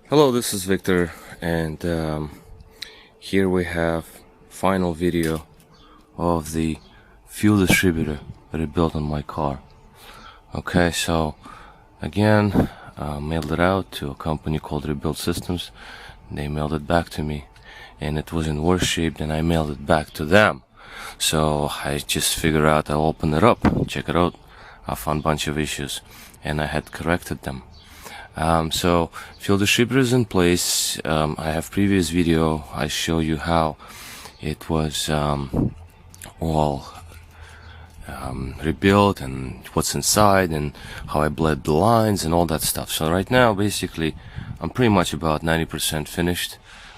Hello, this is Victor, and here we have final video of the fuel distributor that I built on my car. Okay, so again, mailed it out to a company called Rebuild Systems. They mailed it back to me, and it was in worse shape than I mailed it back to them. So I just figured out I'll open it up, check it out. I found a bunch of issues, and I had corrected them. So fuel distributor is in place. I have previous video. I show you how it was all rebuilt and what's inside and how I bled the lines and all that stuff. So right now, basically, I'm pretty much about 90% finished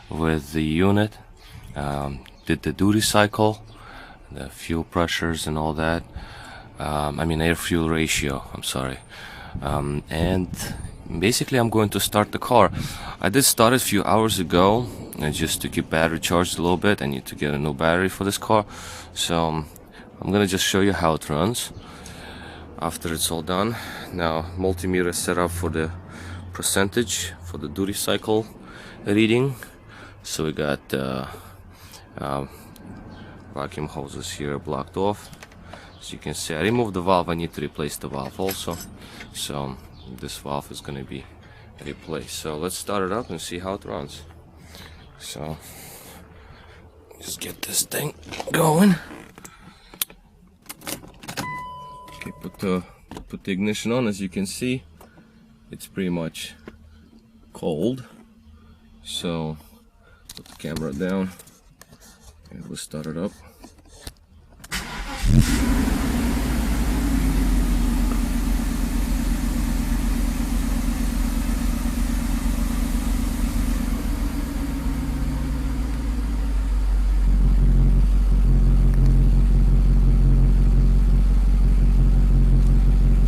with the unit. Did the duty cycle, the fuel pressures and all that. I mean air-fuel ratio. I'm sorry. And basically I'm going to start the car. I did start it a few hours ago, just to keep battery charged a little bit. I need to get a new battery for this car, so I'm gonna just show you how it runs after it's all done. Now multimeter is set up for the percentage for the duty cycle reading. So we got vacuum hoses here blocked off. As you can see, I removed the valve. I need to replace the valve also, so this valve is going to be replaced. So let's start it up and see how it runs. So just get this thing going. Okay, put the ignition on. As you can see, it's pretty much cold, so put the camera down and we'll start it up.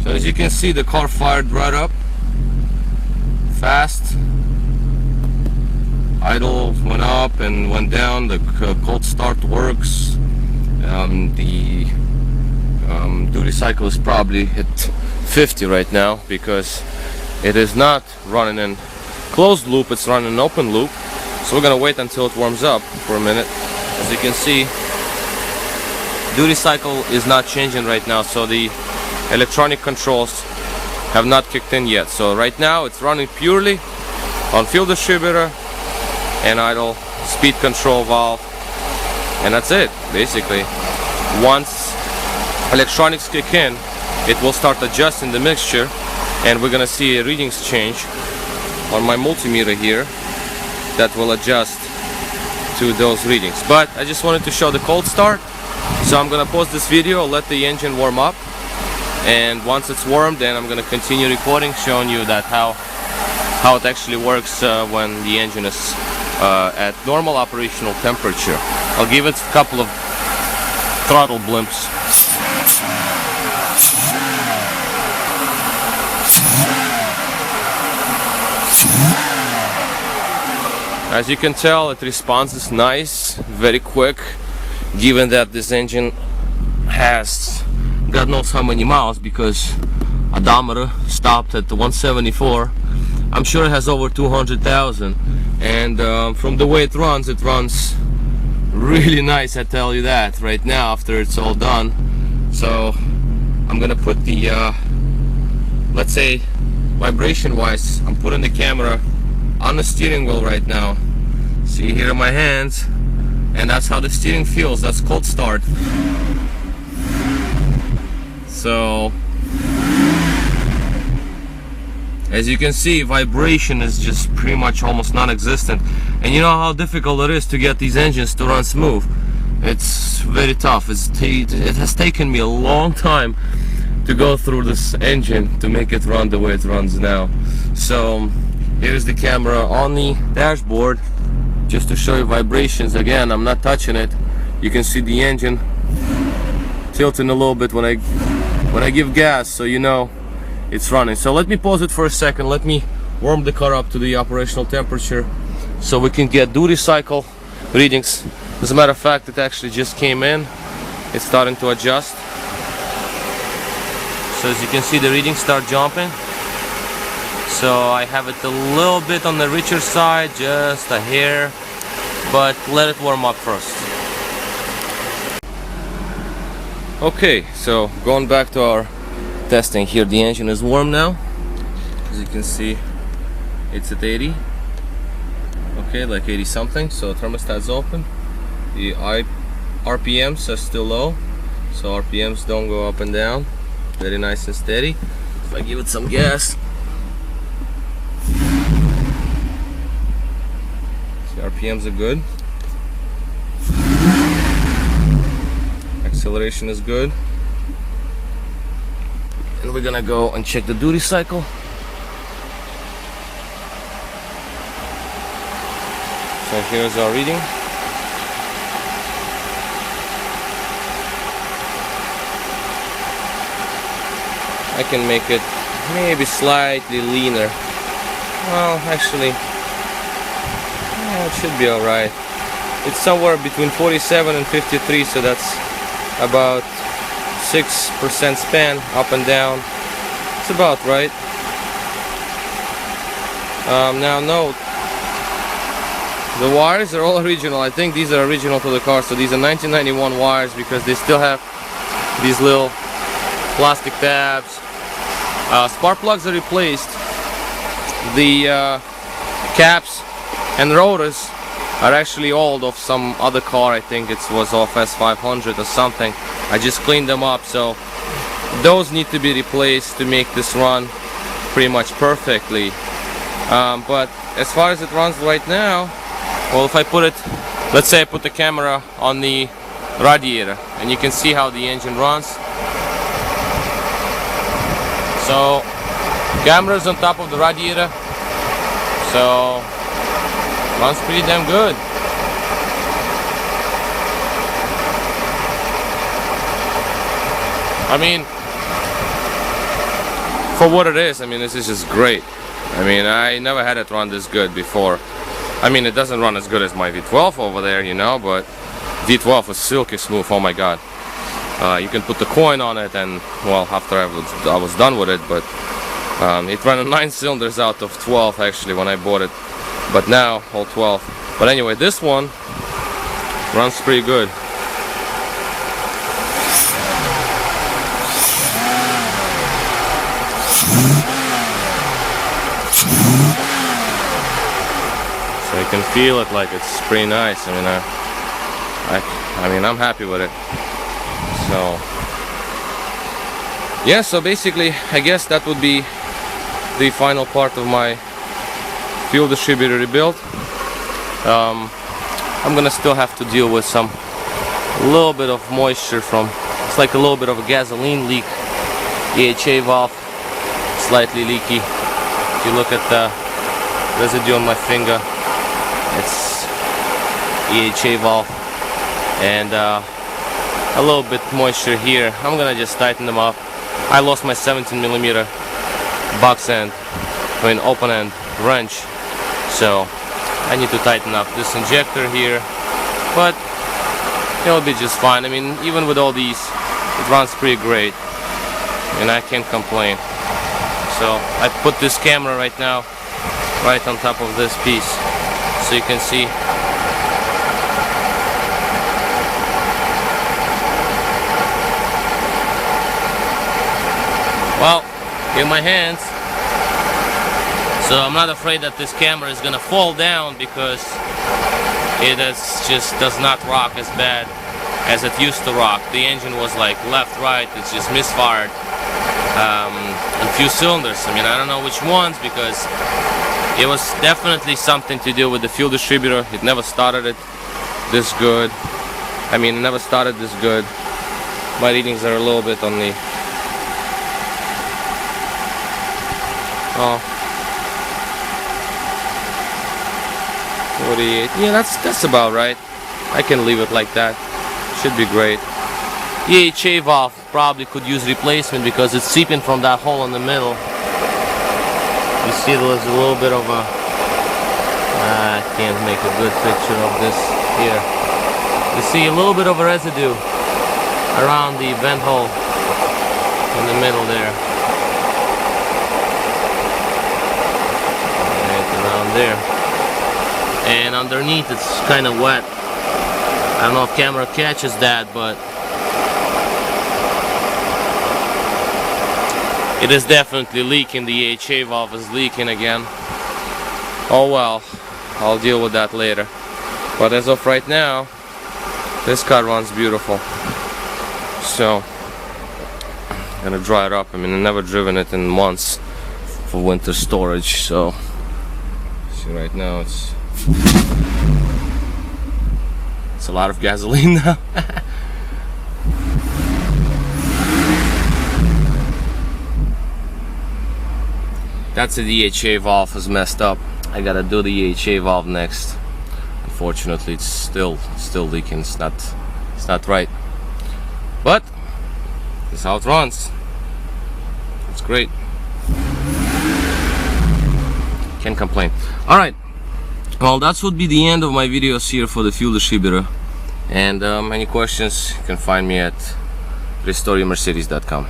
So as you can see, the car fired right up fast. Idle went up and went down. The cold start works. The duty cycle is probably at 50 right now because it is not running in closed loop, it's running in open loop. So we're gonna wait until it warms up for a minute. As you can see, duty cycle is not changing right now, so the electronic controls have not kicked in yet. So right now it's running purely on fuel distributor and idle speed control valve, and that's it basically. Once electronics kick in, it will start adjusting the mixture, and we're gonna see readings change on my multimeter here that will adjust to those readings. But I just wanted to show the cold start, so I'm gonna pause this video, let the engine warm up, and once it's warm, then I'm gonna continue recording, showing you that how it actually works when the engine is at normal operational temperature. I'll give it a couple of throttle blimps. As you can tell, it responds nice, very quick, given that this engine has God knows how many miles, because odometer stopped at 174. I'm sure it has over 200,000, and from the way it runs really nice, I tell you that right now after it's all done. So I'm gonna put the let's say vibration wise, I'm putting the camera on the steering wheel right now. See, here are my hands, and that's how the steering feels. That's cold start. So as you can see, vibration is just pretty much almost non-existent, and you know how difficult it is to get these engines to run smooth. It's very tough. It has taken me a long time to go through this engine to make it run the way it runs now. So here's the camera on the dashboard just to show you vibrations. Again, I'm not touching it. You can see the engine tilting a little bit when I give gas, so you know it's running. So let me pause it for a second. Let me warm the car up to the operational temperature so we can get duty cycle readings. As a matter of fact, it actually just came in. It's starting to adjust. So as you can see, the readings start jumping. so I have it a little bit on the richer side, just a hair, but let it warm up first. Okay, so going back to our testing here, the engine is warm now. As you can see, it's at 80. Okay, like 80 something, so thermostat's open. The RPMs are still low, so RPMs don't go up and down. Very nice and steady. If I give it some gas, the RPMs are good. Acceleration is good. And we're gonna go and check the duty cycle. So here's our reading. I can make it maybe slightly leaner. Well, actually, yeah, it should be alright. It's somewhere between 47 and 53, so that's about 6% span up and down. It's about right. Now note, the wires are all original. I think these are original to the car, so these are 1991 wires because they still have these little plastic tabs. Spark plugs are replaced. The caps and rotors are actually old of some other car. I think it was off S500 or something. I just cleaned them up, so those need to be replaced to make this run pretty much perfectly. But as far as it runs right now, well, if I put it, let's say I put the camera on the radiator, and you can see how the engine runs. So, camera's on top of the radiator, so runs pretty damn good. I mean, for what it is, I mean, this is just great. I mean, I never had it run this good before. I mean, it doesn't run as good as my V12 over there, you know, but V12 was silky smooth, oh my god. You can put the coin on it, and, well, after I was done with it, but it ran 9 cylinders out of 12 actually when I bought it, but now all 12. But anyway, this one runs pretty good. So you can feel it, like it's pretty nice. I mean, I'm happy with it. So yeah, so basically I guess that would be the final part of my fuel distributor rebuild. I'm gonna still have to deal with a little bit of moisture from, it's like a little bit of a gasoline leak. EHA valve slightly leaky. If you look at the residue on my finger, it's EHA valve, and a little bit moisture here. I'm gonna just tighten them up. I lost my 17mm box end, open end wrench, so I need to tighten up this injector here, but it'll be just fine. I mean, even with all these, it runs pretty great, and I can't complain. So I put this camera right now right on top of this piece, so you can see. Well, in my hands, so I'm not afraid that this camera is gonna fall down, because it just does not rock as bad as it used to rock. The engine was like left, right, it's just misfired. A few cylinders, I mean, I don't know which ones, because it was definitely something to do with the fuel distributor. It never started it this good. I mean, it never started this good. My readings are a little bit on the 48. Yeah, that's about right. I can leave it like that. Should be great. EHA valve probably could use replacement because it's seeping from that hole in the middle. You see there's a little bit of a, I can't make a good picture of this here. You see a little bit of a residue around the vent hole in the middle there. there, and underneath it's kind of wet. I don't know if camera catches that, but it is definitely leaking. The AHA valve is leaking again. Oh well, I'll deal with that later. But as of right now, this car runs beautiful. So I'm gonna dry it up. I mean, I've never driven it in months for winter storage. So see, right now it's a lot of gasoline now. That's the DHA valve is messed up. I gotta do the DHA valve next. Unfortunately, it's still leaking. It's not right. But this is how it runs. It's great. Can't complain. All right. Well, that would be the end of my videos here for the fuel distributor. And any questions, you can find me at restoreyourmercedes.com.